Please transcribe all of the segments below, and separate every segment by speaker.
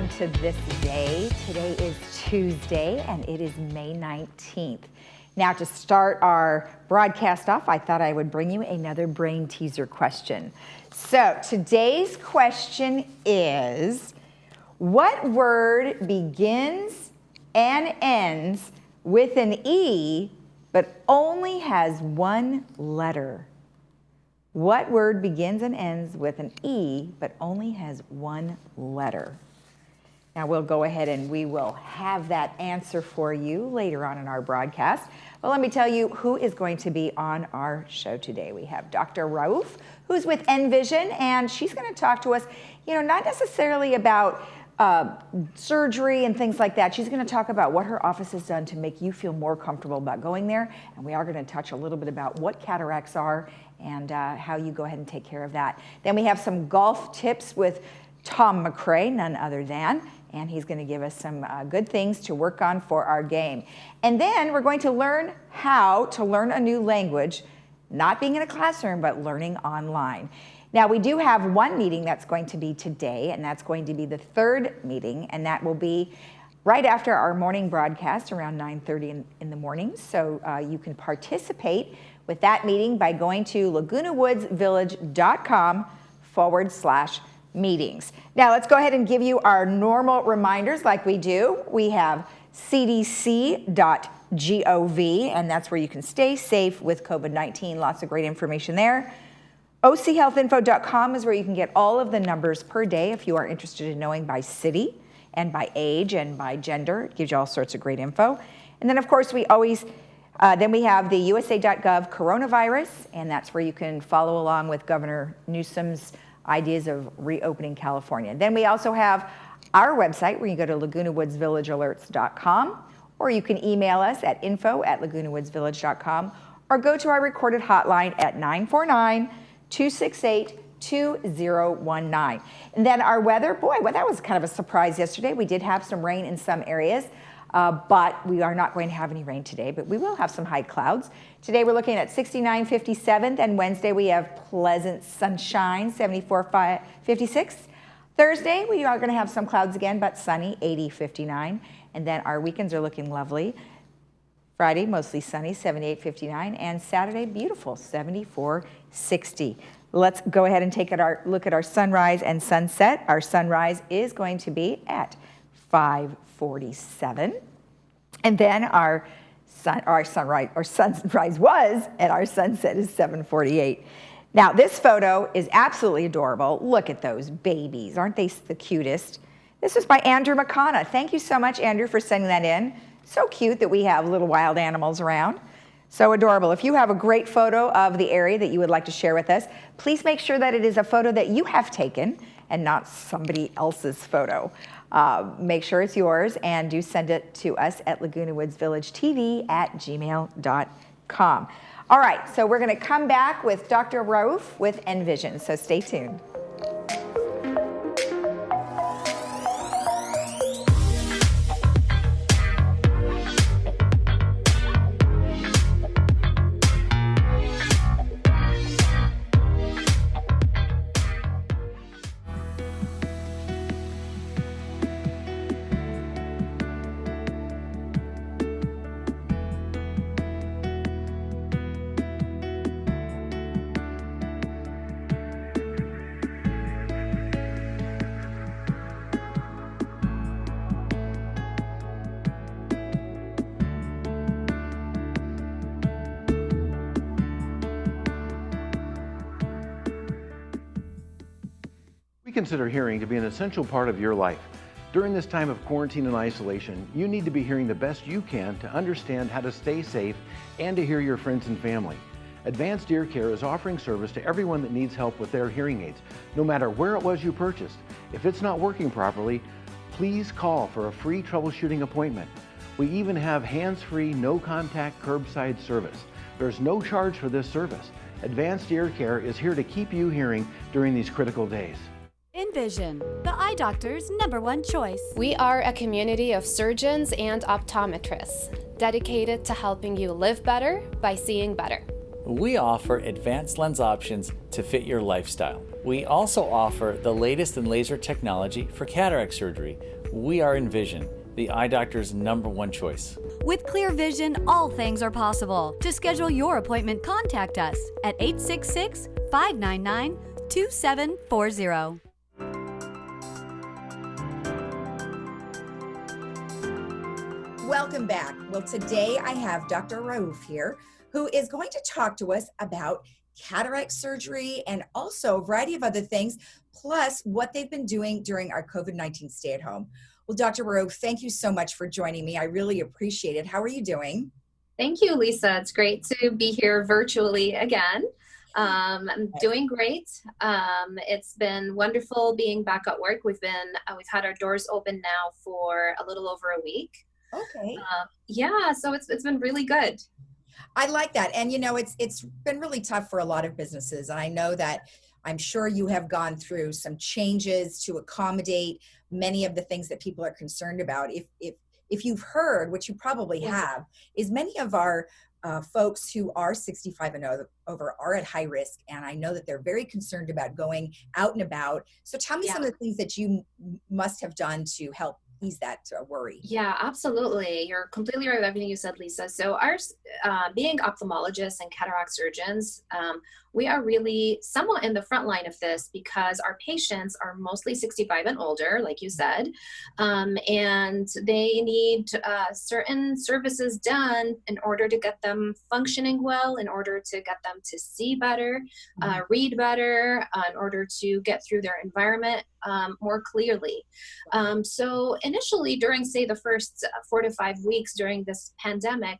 Speaker 1: welcome to This Day. Today is Tuesday and it is May 19th. Now to start our broadcast off, I thought I would bring you another brain teaser question. So today's question is, what word begins and ends with an E but only has one letter? What word begins and ends with an E but only has one letter? Now we'll go ahead and we will have that answer for you later on in our broadcast. But let me tell you who is going to be on our show today. We have Dr. Rauf, who's with Envision, and she's going to talk to us, not necessarily about surgery and things like that. She's going to talk about what her office has done to make you feel more comfortable about going there. And we are going to touch a little bit about what cataracts are and how you go ahead and take care of that. Then we have some golf tips with Tom McRae, none other than, and he's going to give us some good things to work on for our game. And then we're going to learn how to learn a new language, not being in a classroom, but learning online. Now, we do have one meeting that's going to be today, and that's going to be the third meeting, and that will be right after our morning broadcast around 9:30 in the morning. So you can participate with that meeting by going to lagunawoodsvillage.com/meetings. Now, let's go ahead and give you our normal reminders like we do. We have cdc.gov, and that's where you can stay safe with COVID-19. Lots of great information there. OCHealthinfo.com is where you can get all of the numbers per day if you are interested in knowing by city and by age and by gender. It gives you all sorts of great info. And then, of course, we always, then we have the USA.gov coronavirus, and that's where you can follow along with Governor Newsom's ideas of reopening California. Then we also have our website where you go to lagunawoodsvillagealerts.com, or you can email us at info@lagunawoodsvillage.com, or go to our recorded hotline at 949-268-2019. And then our weather, boy, well, that was kind of a surprise yesterday. We did have some rain in some areas, but we are not going to have any rain today, but we will have some high clouds. Today we're looking at 69, 57th, and Wednesday we have pleasant sunshine, 74, 56. Thursday we are going to have some clouds again, but sunny, 80, 59. And then our weekends are looking lovely. Friday, mostly sunny, 78, 59, and Saturday, beautiful, 74, 60. Let's go ahead and take a look at our sunrise and sunset. Our sunrise is going to be at 5:47, and then our sunrise was, and our sunset is 7:48. Now, this photo is absolutely adorable. Look at those babies. Aren't they the cutest? This was by Andrew McConna. Thank you so much, Andrew, for sending that in. So cute that we have little wild animals around. So adorable. If you have a great photo of the area that you would like to share with us, please make sure that it is a photo that you have taken and not somebody else's photo. Make sure it's yours, and do send it to us at lagunawoodsvillagetv@gmail.com. All right, so we're going to come back with Dr. Rauf with Envision, so stay tuned.
Speaker 2: We consider hearing to be an essential part of your life. During this time of quarantine and isolation, you need to be hearing the best you can to understand how to stay safe and to hear your friends and family. Advanced Ear Care is offering service to everyone that needs help with their hearing aids, no matter where it was you purchased. If it's not working properly, please call for a free troubleshooting appointment. We even have hands-free, no-contact curbside service. There's no charge for this service. Advanced Ear Care is here to keep you hearing during these critical days.
Speaker 3: Envision, the eye doctor's #1 choice.
Speaker 4: We are a community of surgeons and optometrists dedicated to helping you live better by seeing better.
Speaker 5: We offer advanced lens options to fit your lifestyle. We also offer the latest in laser technology for cataract surgery. We are Envision, the eye doctor's #1 choice.
Speaker 3: With clear vision, all things are possible. To schedule your appointment, contact us at 866-599-2740.
Speaker 1: Welcome back. Well, today I have Dr. Raouf here, who is going to talk to us about cataract surgery and also a variety of other things, plus what they've been doing during our COVID-19 stay-at-home. Well, Dr. Raouf, thank you so much for joining me. I really appreciate it. How are you doing?
Speaker 6: Thank you, Lisa. It's great to be here virtually again. I'm doing great. It's been wonderful being back at work. We've had our doors open now for a little over a week.
Speaker 1: Okay.
Speaker 6: Yeah, so it's been really good.
Speaker 1: I like that. And it's been really tough for a lot of businesses. And I know that I'm sure you have gone through some changes to accommodate many of the things that people are concerned about. If you've heard, which you probably have, is many of our folks who are 65 and over are at high risk. And I know that they're very concerned about going out and about. So tell me some of the things that you must have done to help ease that worry.
Speaker 6: Yeah, absolutely. You're completely right with everything you said, Lisa. So being ophthalmologists and cataract surgeons, we are really somewhat in the front line of this because our patients are mostly 65 and older, like you said, and they need certain services done in order to get them functioning well, in order to get them to see better, read better, in order to get through their environment more clearly. So initially during, say, the first 4 to 5 weeks during this pandemic,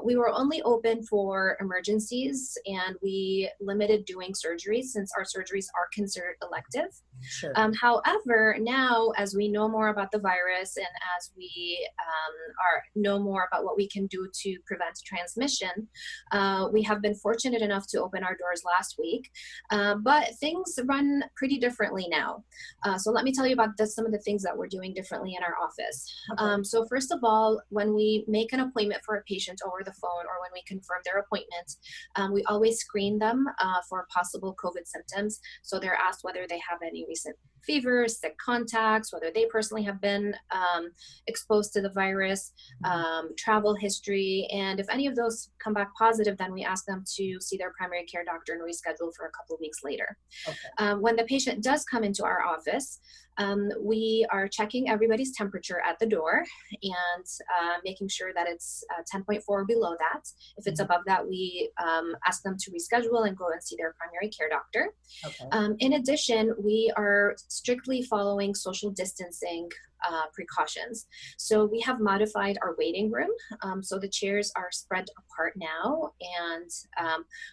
Speaker 6: we were only open for emergencies, and we limited doing surgeries since our surgeries are considered elective.
Speaker 1: Sure.
Speaker 6: However, now as we know more about the virus and as we know more about what we can do to prevent transmission, we have been fortunate enough to open our doors last week, but things run pretty differently now. So let me tell you about some of the things that we're doing differently in our office.
Speaker 1: Okay.
Speaker 6: So first of all, when we make an appointment for a patient over the phone or when we confirm their appointment, we always screen them for possible COVID symptoms. So they're asked whether they have any recent fevers, sick contacts, whether they personally have been exposed to the virus, travel history, and if any of those come back positive, then we ask them to see their primary care doctor and reschedule for a couple of weeks later.
Speaker 1: Okay.
Speaker 6: When the patient does come into our office, we are checking everybody's temperature at the door and making sure that it's 10.4 or below that. If it's above that, we ask them to reschedule and go and see their primary care doctor.
Speaker 1: Okay.
Speaker 6: In addition, we are strictly following social distancing precautions. So we have modified our waiting room. So the chairs are spread apart now, and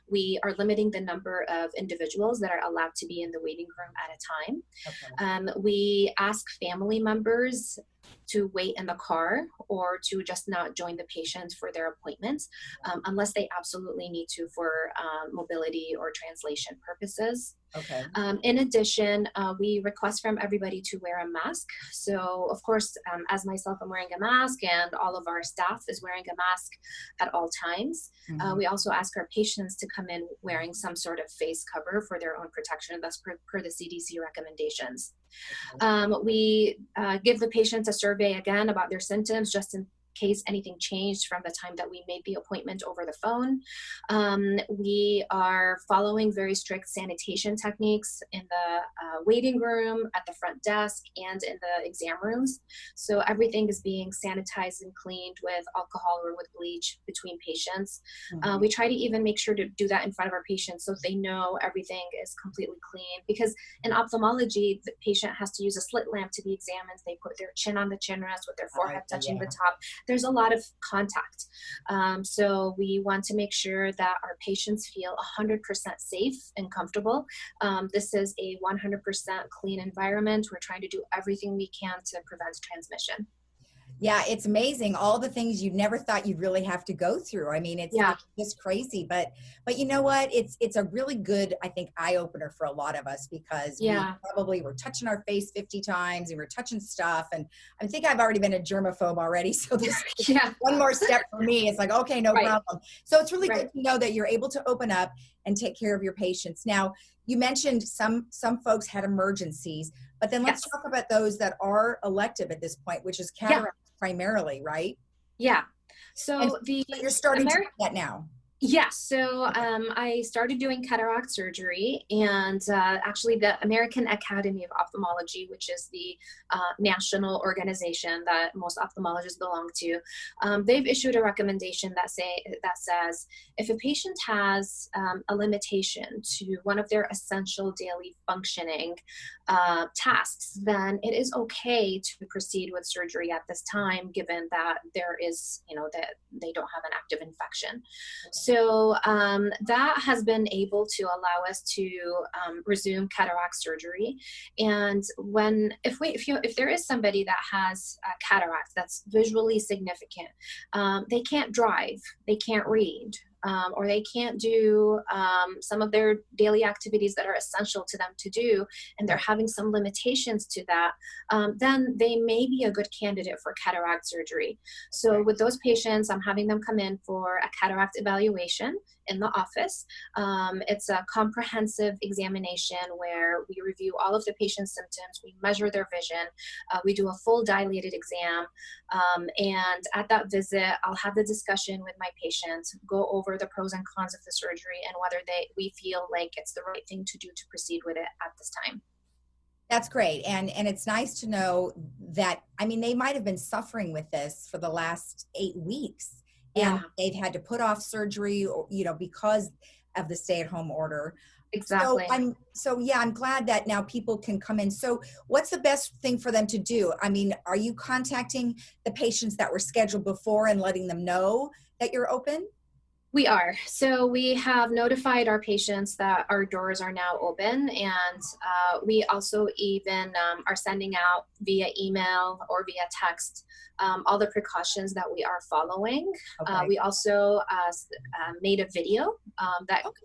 Speaker 6: we are limiting the number of individuals that are allowed to be in the waiting room at a time.
Speaker 1: Okay.
Speaker 6: We ask family members to wait in the car or to just not join the patient for their appointments unless they absolutely need to for mobility or translation purposes.
Speaker 1: Okay.
Speaker 6: In addition, we request from everybody to wear a mask. So of course, as myself, I'm wearing a mask, and all of our staff is wearing a mask at all times. We also ask our patients to come in wearing some sort of face cover for their own protection. That's per the CDC recommendations. We give the patients a survey again about their symptoms, just in case anything changed from the time that we made the appointment over the phone. We are following very strict sanitation techniques in the waiting room, at the front desk, and in the exam rooms. So everything is being sanitized and cleaned with alcohol or with bleach between patients. We try to even make sure to do that in front of our patients so they know everything is completely clean, because in ophthalmology, the patient has to use a slit lamp to be examined. They put their chin on the chin rest with their forehead touching the top. There's a lot of contact. So we want to make sure that our patients feel 100% safe and comfortable. This is a 100% clean environment. We're trying to do everything we can to prevent transmission.
Speaker 1: Yeah, it's amazing. All the things you never thought you'd really have to go through. I mean, it's just crazy, but you know what? It's a really good, I think, eye opener for a lot of us, because we probably were touching our face 50 times and we're touching stuff. And I think I've already been a germaphobe already. So this one more step for me. It's like, okay, no problem. So it's really good to know that you're able to open up and take care of your patients. Now, you mentioned some folks had emergencies, but then let's talk about those that are elective at this point, which is cataracts primarily, right?
Speaker 6: Yeah. So
Speaker 1: you're starting to do that now.
Speaker 6: Yes. So I started doing cataract surgery, and actually the American Academy of Ophthalmology, which is the national organization that most ophthalmologists belong to, they've issued a recommendation that says if a patient has a limitation to one of their essential daily functioning tasks, then it is okay to proceed with surgery at this time, given that there is, that they don't have an active infection. So that has been able to allow us to resume cataract surgery. And if there is somebody that has cataracts that's visually significant, they can't drive, they can't read, or they can't do some of their daily activities that are essential to them to do, and they're having some limitations to that, then they may be a good candidate for cataract surgery. So with those patients, I'm having them come in for a cataract evaluation in the office. It's a comprehensive examination where we review all of the patient's symptoms, we measure their vision, we do a full dilated exam, and at that visit, I'll have the discussion with my patients, go over the pros and cons of the surgery and whether we feel like it's the right thing to do to proceed with it at this time.
Speaker 1: That's great. And it's nice to know that, I mean, they might have been suffering with this for the last 8 weeks. And they've had to put off surgery, or, because of the stay-at-home order.
Speaker 6: Exactly.
Speaker 1: So I'm glad that now people can come in. So what's the best thing for them to do? I mean, are you contacting the patients that were scheduled before and letting them know that you're open?
Speaker 6: We are. So we have notified our patients that our doors are now open, and we also even are sending out via email or via text all the precautions that we are following.
Speaker 1: Okay.
Speaker 6: We also made a video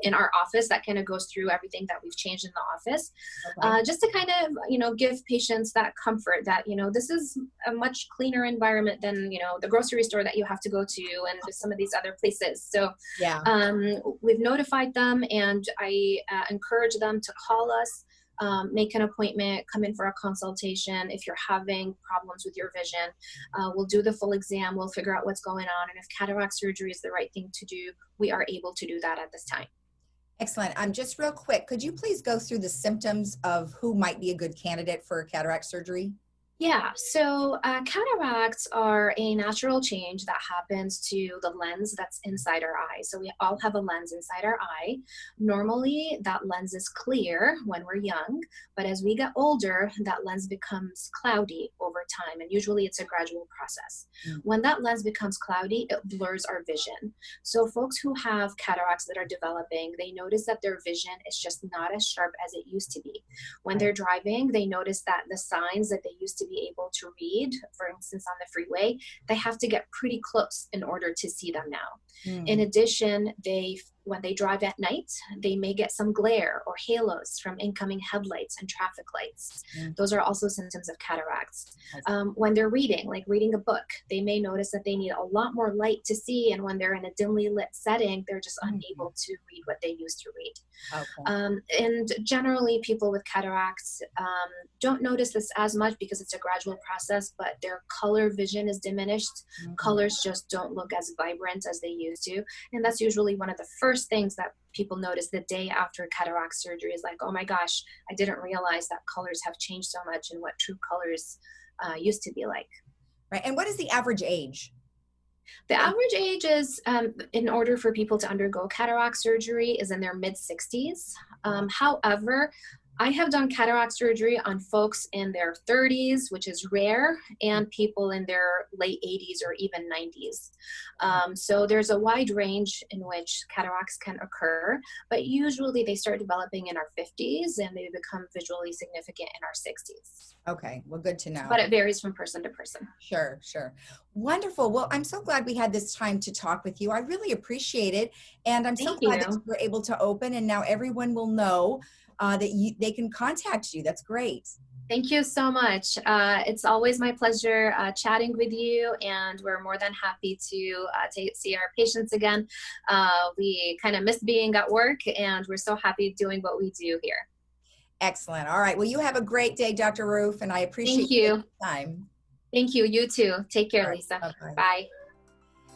Speaker 6: in our office that kind of goes through everything that we've changed in the office, just to kind of, give patients that comfort that, this is a much cleaner environment than, the grocery store that you have to go to and some of these other places. So we've notified them, and I encourage them to call us, make an appointment, come in for a consultation. If you're having problems with your vision, we'll do the full exam, we'll figure out what's going on, and if cataract surgery is the right thing to do, we are able to do that at this time.
Speaker 1: Excellent. Just real quick, could you please go through the symptoms of who might be a good candidate for cataract surgery?
Speaker 6: Yeah, so cataracts are a natural change that happens to the lens that's inside our eye. So we all have a lens inside our eye. Normally, that lens is clear when we're young, but as we get older, that lens becomes cloudy over time, and usually it's a gradual process. When that lens becomes cloudy, it blurs our vision. So folks who have cataracts that are developing, they notice that their vision is just not as sharp as it used to be. When they're driving, they notice that the signs that they used to be able to read, for instance, on the freeway, they have to get pretty close in order to see them now. In addition, when they drive at night, they may get some glare or halos from incoming headlights and traffic lights. Those are also symptoms of cataracts. When they're reading, like reading a book, they may notice that they need a lot more light to see, and when they're in a dimly lit setting, they're just unable to read what they used to read. And generally, people with cataracts don't notice this as much because it's a gradual process, but their color vision is diminished. Colors just don't look as vibrant as they used to, and that's usually one of the first things that people notice the day after cataract surgery is like, oh my gosh, I didn't realize that colors have changed so much and what true colors used to be like.
Speaker 1: Right. And what is the average age?
Speaker 6: The average age is, in order for people to undergo cataract surgery, is in their mid-60s. However, I have done cataract surgery on folks in their 30s, which is rare, and people in their late 80s or even 90s. So there's a wide range in which cataracts can occur, but usually they start developing in our 50s and they become visually significant in our 60s.
Speaker 1: Okay, well, good to know.
Speaker 6: But it varies from person to person.
Speaker 1: Sure, sure. Wonderful. Well, I'm so glad we had this time to talk with you. I really appreciate it. And I'm so glad that you were able to open, and now everyone will know that they can contact you. That's great.
Speaker 6: Thank you so much. It's always my pleasure chatting with you, and we're more than happy to see our patients again. We kind of miss being at work, and we're so happy doing what we do here.
Speaker 1: Excellent. All right. Well, you have a great day, Dr. Roof, and I appreciate your time.
Speaker 6: Thank you. You too. Take care, Lisa.
Speaker 1: Bye-bye.
Speaker 6: Bye.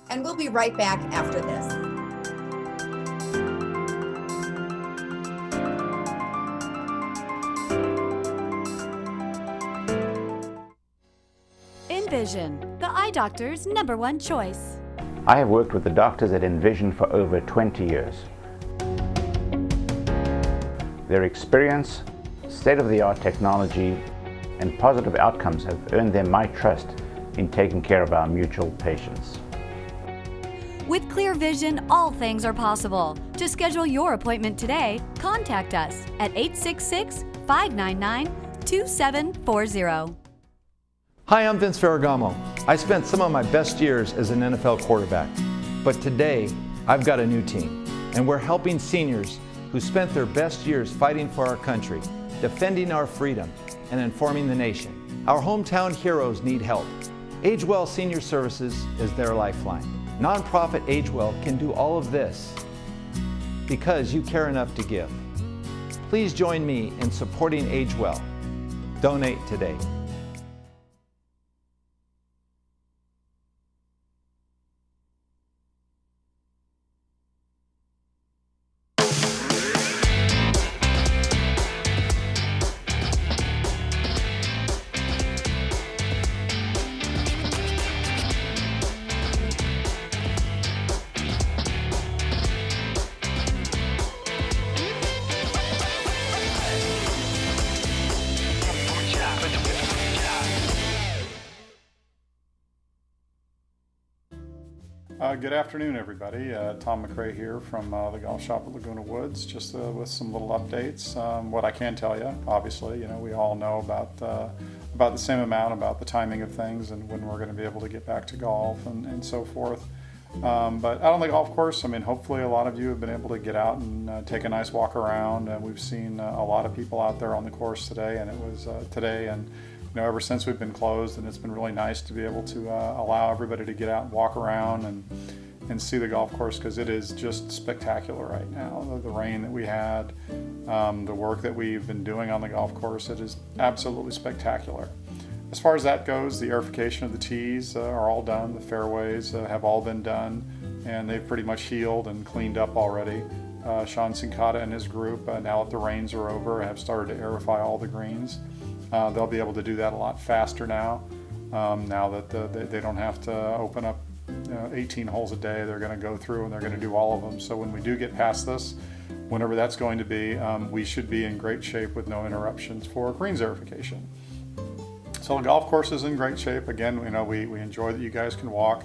Speaker 1: And we'll be right back after this.
Speaker 3: Envision, the eye doctor's #1 choice.
Speaker 7: I have worked with the doctors at Envision for over 20 years. Their experience, state-of-the-art technology, and positive outcomes have earned them my trust in taking care of our mutual patients.
Speaker 3: With clear vision, all things are possible. To schedule your appointment today, contact us at 866-599-2740.
Speaker 8: Hi, I'm Vince Ferragamo. I spent some of my best years as an NFL quarterback, but today I've got a new team, and we're helping seniors who spent their best years fighting for our country, defending our freedom, and informing the nation. Our hometown heroes need help. AgeWell Senior Services is their lifeline. Nonprofit AgeWell can do all of this because you care enough to give. Please join me in supporting AgeWell. Donate today.
Speaker 9: Good afternoon, everybody. Tom McRae here from the golf shop at Laguna Woods, just with some little updates. What I can tell you, obviously, we all know about the same amount about the timing of things and when we're going to be able to get back to golf and so forth. But out on the golf course, hopefully a lot of you have been able to get out and take a nice walk around. We've seen a lot of people out there on the course today, and it was today and ever since we've been closed, and it's been really nice to be able to allow everybody to get out and walk around and see the golf course, because it is just spectacular right now. The rain that we had, the work that we've been doing on the golf course, it is absolutely spectacular. As far as that goes, the aerification of the tees are all done. The fairways have all been done, and they've pretty much healed and cleaned up already. Sean Sincata and his group, now that the rains are over, have started to aerify all the greens. They'll be able to do that a lot faster now. Now that they don't have to open up 18 holes a day. They're going to go through and they're going to do all of them. So when we do get past this, whenever that's going to be, we should be in great shape with no interruptions for greens aerification. So the golf course is in great shape. Again, we enjoy that you guys can walk.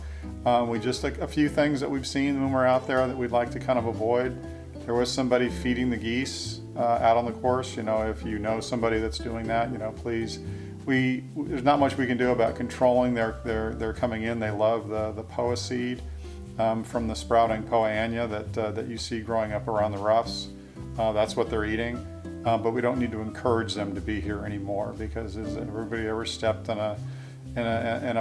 Speaker 9: We just a few things that we've seen when we're out there that we'd like to kind of avoid. There was somebody feeding the geese out on the course. If you know somebody that's doing that, please. There's not much we can do about controlling their coming in. They love the poa seed from the sprouting poa annua that you see growing up around the roughs. That's what they're eating. But we don't need to encourage them to be here anymore, because has everybody ever stepped in a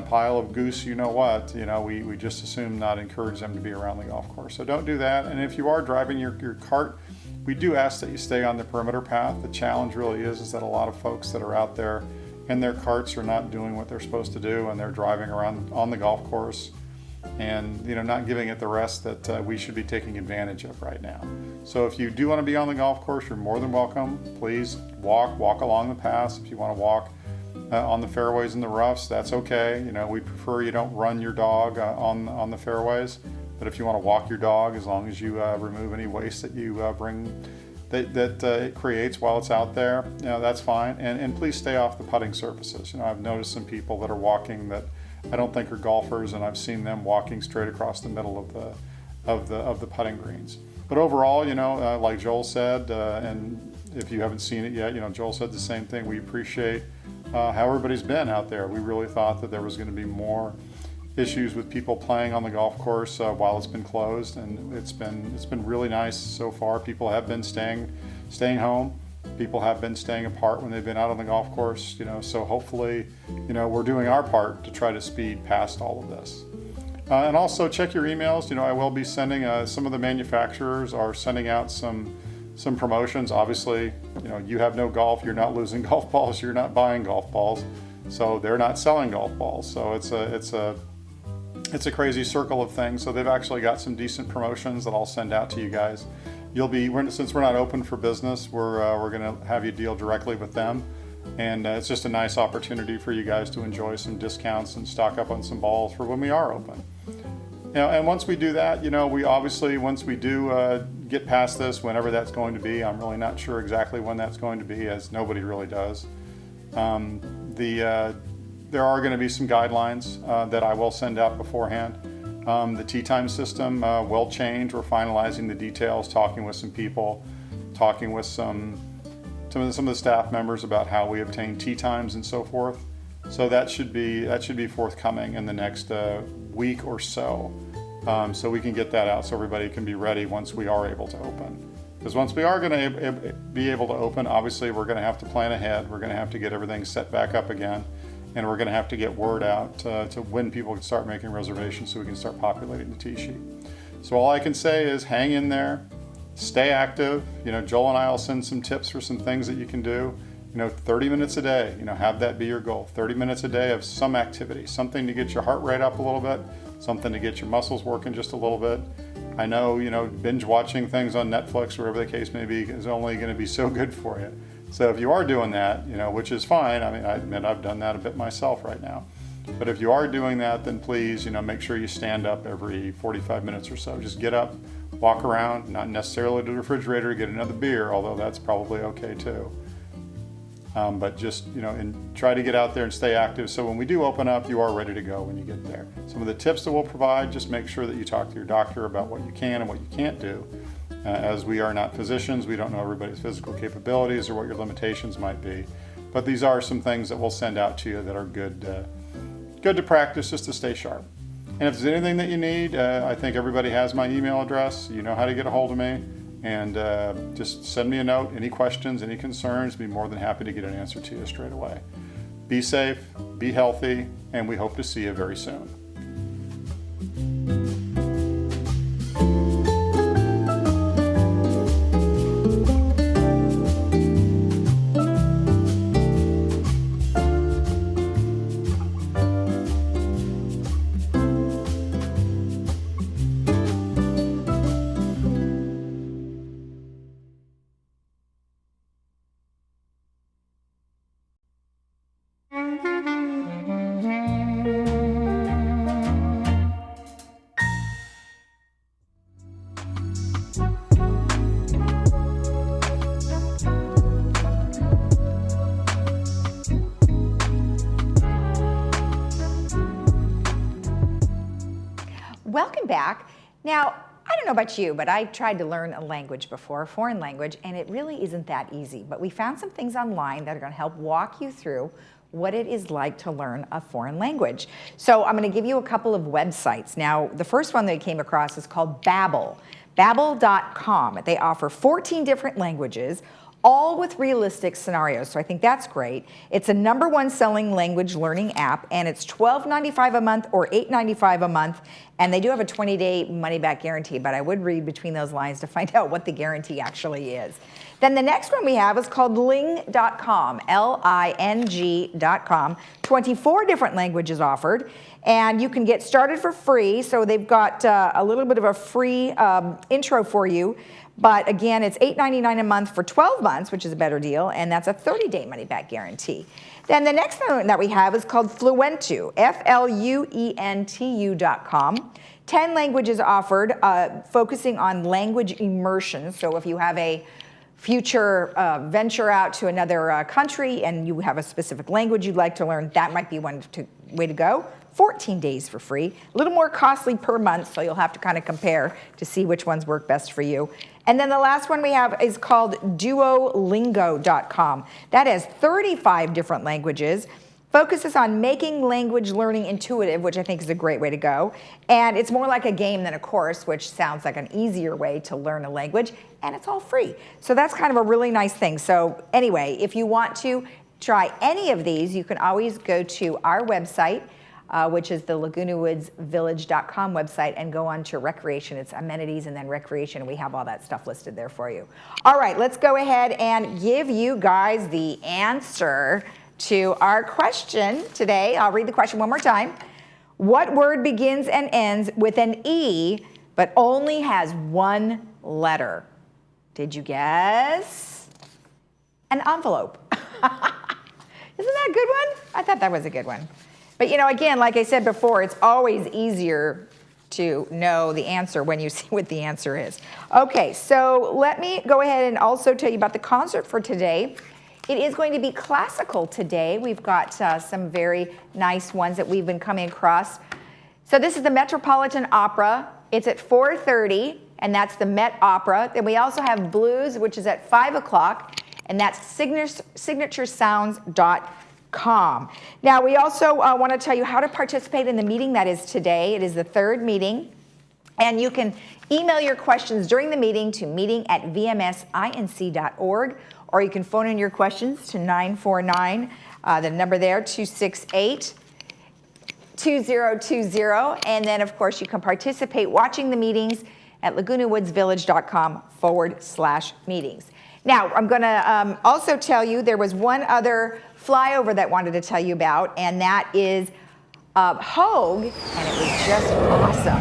Speaker 9: pile of goose, we just assume not encourage them to be around the golf course. So don't do that. And if you are driving your cart, we do ask that you stay on the perimeter path. The challenge really is that a lot of folks that are out there in their carts are not doing what they're supposed to do, and they're driving around on the golf course and not giving it the rest that we should be taking advantage of right now. So if you do want to be on the golf course, you're more than welcome. Please walk along the paths. If you want to walk on the fairways and the roughs, that's okay. We prefer you don't run your dog on the fairways, but if you want to walk your dog, as long as you remove any waste that you bring that it creates while it's out there, that's fine. And please stay off the putting surfaces. I've noticed some people that are walking that I don't think are golfers, and I've seen them walking straight across the middle of the putting greens. But overall, like Joel said, and if you haven't seen it yet, Joel said the same thing. We appreciate how everybody's been out there. We really thought that there was going to be more issues with people playing on the golf course while it's been closed, and it's been really nice so far. People have been staying home. People have been staying apart when they've been out on the golf course. So hopefully, we're doing our part to try to speed past all of this. And also check your emails. I will be sending some of the manufacturers are sending out some promotions. Obviously, you have no golf. You're not losing golf balls. You're not buying golf balls. So they're not selling golf balls. So it's a crazy circle of things. So they've actually got some decent promotions that I'll send out to you guys. Since we're not open for business, we're going to have you deal directly with them. And it's just a nice opportunity for you guys to enjoy some discounts and stock up on some balls for when we are open. And once we do that, we obviously, once we do get past this, whenever that's going to be, I'm really not sure exactly when that's going to be, as nobody really does. There are going to be some guidelines that I will send out beforehand. The tee time system will change. We're finalizing the details, talking with some people, talking with some of the staff members about how we obtain tee times and so forth. So that should be forthcoming in the next week or so. So we can get that out so everybody can be ready once we are able to open. Because once we are going to be able to open, obviously we're going to have to plan ahead. We're going to have to get everything set back up again. And we're going to have to get word out to when people can start making reservations so we can start populating the tee sheet. So all I can say is hang in there, stay active. Joel and I will send some tips for some things that you can do. 30 minutes a day, have that be your goal. 30 minutes a day of some activity, something to get your heart rate up a little bit, something to get your muscles working just a little bit. I know, binge watching things on Netflix, wherever the case may be, is only going to be so good for you. So if you are doing that, which is fine. I mean, I admit I've done that a bit myself right now. But if you are doing that, then please, make sure you stand up every 45 minutes or so. Just get up, walk around, not necessarily to the refrigerator to get another beer, although that's probably okay too. But just, and try to get out there and stay active so when we do open up, you are ready to go when you get there. Some of the tips that we'll provide, just make sure that you talk to your doctor about what you can and what you can't do. As we are not physicians, we don't know everybody's physical capabilities or what your limitations might be. But these are some things that we'll send out to you that are good to practice just to stay sharp. And if there's anything that you need, I think everybody has my email address. You know how to get a hold of me. And just send me a note, any questions, any concerns, be more than happy to get an answer to you straight away. Be safe, be healthy, and we hope to see you very soon.
Speaker 1: Welcome back. Now, I don't know about you, but I tried to learn a language before, a foreign language, and it really isn't that easy. But we found some things online that are going to help walk you through what it is like to learn a foreign language. So I'm going to give you a couple of websites. Now, the first one that I came across is called Babbel, babbel.com. They offer 14 different languages, all with realistic scenarios, so I think that's great. It's a #1 selling language learning app, and it's $12.95 a month or $8.95 a month, and they do have a 20-day money-back guarantee, but I would read between those lines to find out what the guarantee actually is. Then the next one we have is called Ling.com, Ling.com, 24 different languages offered, and you can get started for free, so they've got a little bit of a free intro for you. But again, it's $8.99 a month for 12 months, which is a better deal, and that's a 30-day money-back guarantee. Then the next one that we have is called Fluentu, Fluentu.com. 10 languages offered, focusing on language immersion. So if you have a future venture out to another country and you have a specific language you'd like to learn, that might be one way to go. 14 days for free, a little more costly per month, so you'll have to kind of compare to see which ones work best for you. And then the last one we have is called Duolingo.com. That has 35 different languages, focuses on making language learning intuitive, which I think is a great way to go. And it's more like a game than a course, which sounds like an easier way to learn a language, and it's all free. So that's kind of a really nice thing. So anyway, if you want to try any of these, you can always go to our website, which is the LagunaWoodsVillage.com website, and go on to recreation. It's amenities and then recreation. We have all that stuff listed there for you. All right, let's go ahead and give you guys the answer to our question today. I'll read the question one more time. What word begins and ends with an E, but only has one letter? Did you guess? An envelope. Isn't that a good one? I thought that was a good one. But you know, again, like I said before, it's always easier to know the answer when you see what the answer is. Okay, so let me go ahead and also tell you about the concert for today. It is going to be classical today. We've got some very nice ones that we've been coming across. So this is the Metropolitan Opera. It's at 4:30, and that's the Met Opera. Then we also have blues, which is at 5 o'clock, and that's signaturesounds.com. Now, we also want to tell you how to participate in the meeting that is today. It is the third meeting, and you can email your questions during the meeting to meeting@vmsinc.org, or you can phone in your questions to 949, the number there, 268-2020, and then, of course, you can participate watching the meetings at lagunawoodsvillage.com/meetings. Now, I'm going to also tell you there was one other flyover that I wanted to tell you about, and that is Hogue, and it was just awesome.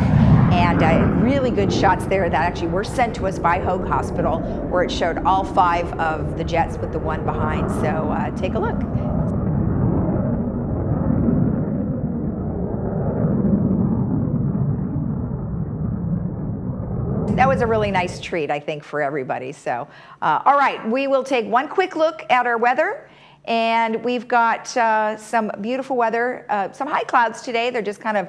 Speaker 1: And really good shots there that actually were sent to us by Hogue Hospital, where it showed all 5 of the jets with the one behind. So take a look. That was a really nice treat, I think, for everybody. So, all right, we will take one quick look at our weather. And we've got some beautiful weather, some high clouds today. They're just kind of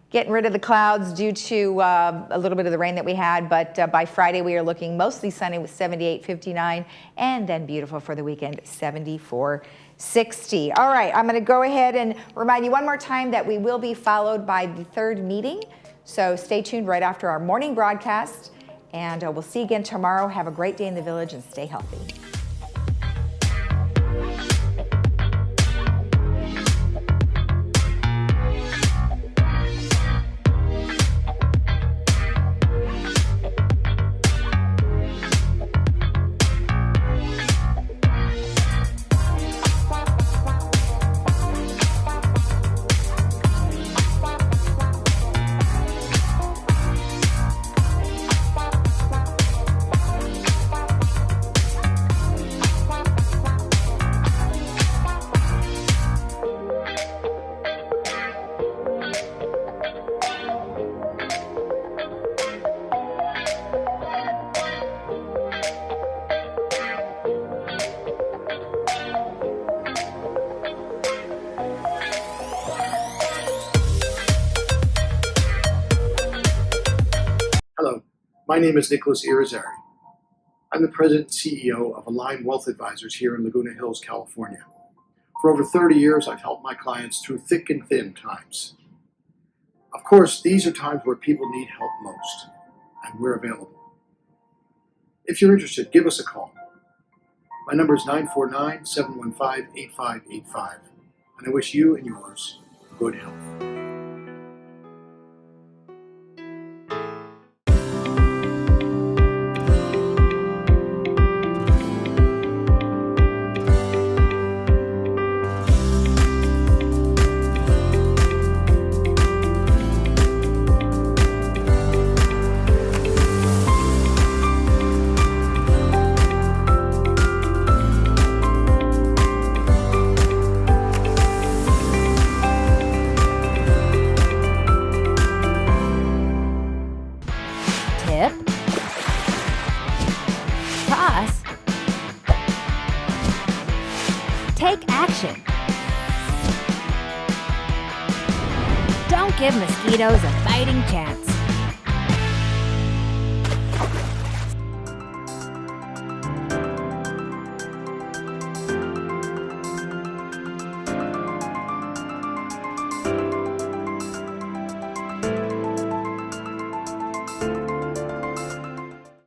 Speaker 1: getting rid of the clouds due to a little bit of the rain that we had. But by Friday, we are looking mostly sunny with 78, 59, and then beautiful for the weekend, 74, 60. All right, I'm going to go ahead and remind you one more time that we will be followed by the third meeting. So stay tuned right after our morning broadcast. And we'll see you again tomorrow. Have a great day in the village and stay healthy.
Speaker 10: My name is Nicholas Irizarry. I'm the President and CEO of Align Wealth Advisors here in Laguna Hills, California. For over 30 years, I've helped my clients through thick and thin times. Of course, these are times where people need help most, and we're available. If you're interested, give us a call. My number is 949-715-8585, and I wish you and yours good health.
Speaker 3: Tip. Toss.
Speaker 11: Take action. Don't give mosquitoes a fighting chance.